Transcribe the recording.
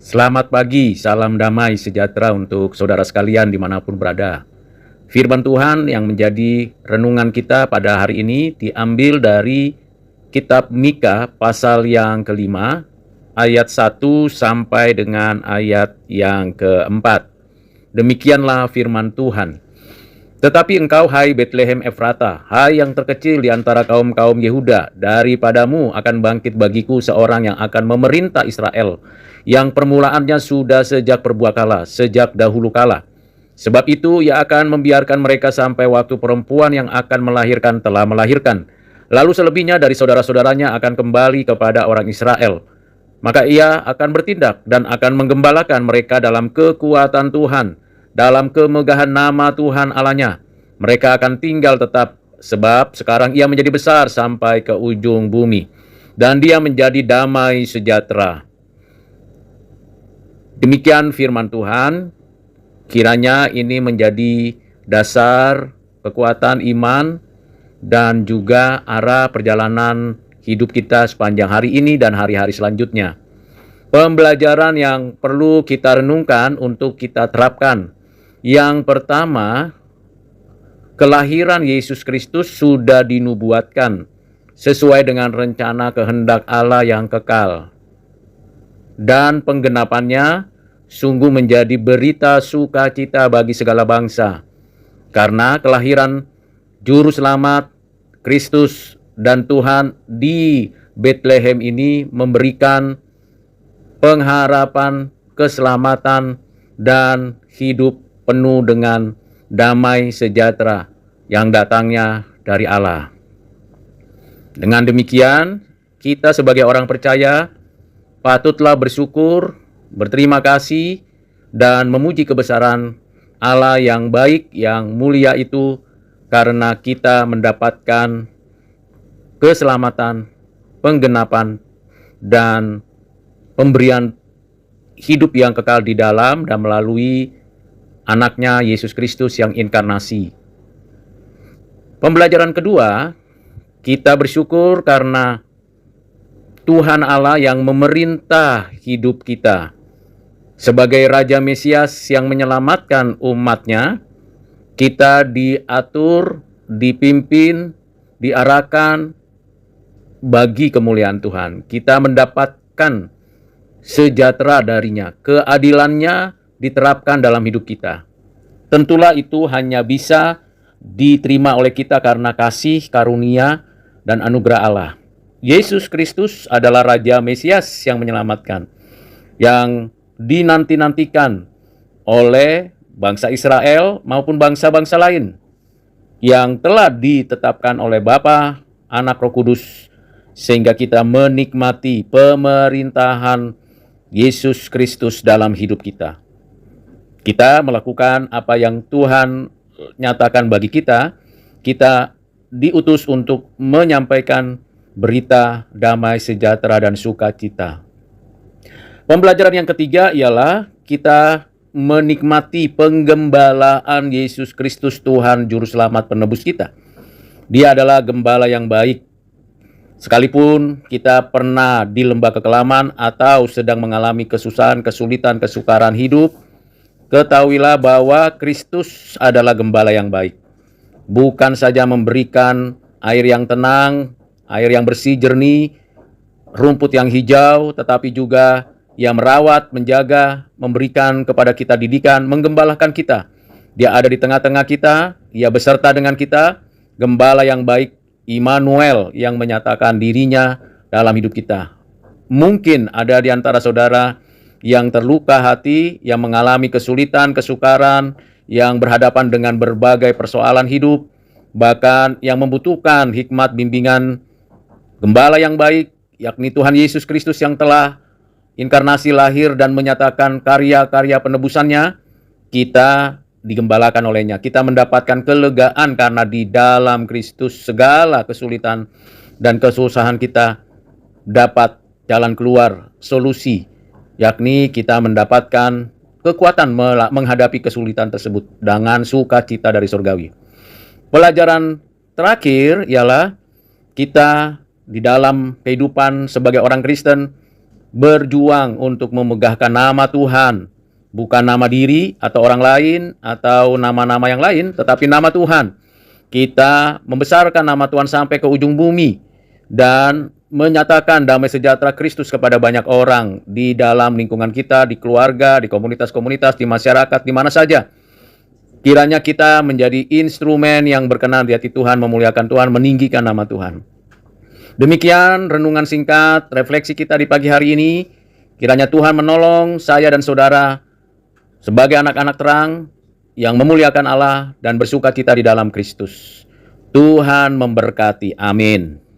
Selamat pagi, salam damai sejahtera untuk saudara sekalian dimanapun berada. Firman Tuhan yang menjadi renungan kita pada hari ini diambil dari kitab Mika pasal yang kelima, ayat 1 sampai dengan ayat yang keempat. Demikianlah firman Tuhan. Tetapi engkau, hai Betlehem Efrata, hai yang terkecil di antara kaum-kaum Yehuda, daripadamu akan bangkit bagiku seorang yang akan memerintah Israel, yang permulaannya sudah sejak perbuakala, sejak dahulu kala. Sebab itu ia akan membiarkan mereka sampai waktu perempuan yang akan melahirkan telah melahirkan. Lalu selebihnya dari saudara-saudaranya akan kembali kepada orang Israel. Maka ia akan bertindak dan akan menggembalakan mereka dalam kekuatan Tuhan, dalam kemegahan nama Tuhan Allahnya. Mereka akan tinggal tetap, sebab sekarang ia menjadi besar sampai ke ujung bumi, dan dia menjadi damai sejahtera. Demikian firman Tuhan. Kiranya ini menjadi dasar kekuatan iman dan juga arah perjalanan hidup kita sepanjang hari ini dan hari-hari selanjutnya. Pembelajaran yang perlu kita renungkan untuk kita terapkan. Yang pertama, kelahiran Yesus Kristus sudah dinubuatkan sesuai dengan rencana kehendak Allah yang kekal. Dan penggenapannya sungguh menjadi berita sukacita bagi segala bangsa. Karena kelahiran Juru Selamat, Kristus dan Tuhan di Betlehem ini memberikan pengharapan, keselamatan, dan hidup penuh dengan damai sejahtera yang datangnya dari Allah. Dengan demikian, kita sebagai orang percaya patutlah bersyukur, berterima kasih, dan memuji kebesaran Allah yang baik, yang mulia itu, karena kita mendapatkan keselamatan, penggenapan, dan pemberian hidup yang kekal di dalam dan melalui anaknya Yesus Kristus yang inkarnasi. Pembelajaran kedua, kita bersyukur karena Tuhan Allah yang memerintah hidup kita. Sebagai Raja Mesias yang menyelamatkan umatnya, kita diatur, dipimpin, diarahkan bagi kemuliaan Tuhan. Kita mendapatkan sejahtera darinya. Keadilannya diterapkan dalam hidup kita. Tentulah itu hanya bisa diterima oleh kita karena kasih, karunia, dan anugerah Allah. Yesus Kristus adalah Raja Mesias yang menyelamatkan, yang dinanti-nantikan oleh bangsa Israel maupun bangsa-bangsa lain, yang telah ditetapkan oleh Bapa, Anak, Roh Kudus, sehingga kita menikmati pemerintahan Yesus Kristus dalam hidup kita. Kita melakukan apa yang Tuhan nyatakan bagi kita. Kita diutus untuk menyampaikan berita damai sejahtera dan sukacita. Pembelajaran yang ketiga ialah kita menikmati penggembalaan Yesus Kristus, Tuhan Juru Selamat Penebus kita. Dia adalah gembala yang baik. Sekalipun kita pernah di lembah kekelaman atau sedang mengalami kesusahan, kesulitan, kesukaran hidup, ketahuilah bahwa Kristus adalah gembala yang baik. Bukan saja memberikan air yang tenang, air yang bersih, jernih, rumput yang hijau, tetapi juga ia merawat, menjaga, memberikan kepada kita didikan, menggembalakan kita. Dia ada di tengah-tengah kita, ia beserta dengan kita, gembala yang baik, Immanuel yang menyatakan dirinya dalam hidup kita. Mungkin ada di antara saudara yang terluka hati, yang mengalami kesulitan, kesukaran, yang berhadapan dengan berbagai persoalan hidup, bahkan yang membutuhkan hikmat bimbingan gembala yang baik, yakni Tuhan Yesus Kristus yang telah inkarnasi lahir dan menyatakan karya-karya penebusannya. Kita digembalakan olehnya. Kita mendapatkan kelegaan karena di dalam Kristus segala kesulitan dan kesusahan kita dapat jalan keluar, solusi, yakni kita mendapatkan kekuatan menghadapi kesulitan tersebut dengan sukacita dari surgawi. Pelajaran terakhir ialah kita di dalam kehidupan sebagai orang Kristen berjuang untuk memegahkan nama Tuhan, bukan nama diri atau orang lain atau nama-nama yang lain, tetapi nama Tuhan. Kita membesarkan nama Tuhan sampai ke ujung bumi dan menyatakan damai sejahtera Kristus kepada banyak orang di dalam lingkungan kita, di keluarga, di komunitas-komunitas, di masyarakat, di mana saja. Kiranya kita menjadi instrumen yang berkenan di hati Tuhan, memuliakan Tuhan, meninggikan nama Tuhan. Demikian renungan singkat, refleksi kita di pagi hari ini. Kiranya Tuhan menolong saya dan saudara sebagai anak-anak terang yang memuliakan Allah dan bersuka cita di dalam Kristus. Tuhan memberkati. Amin.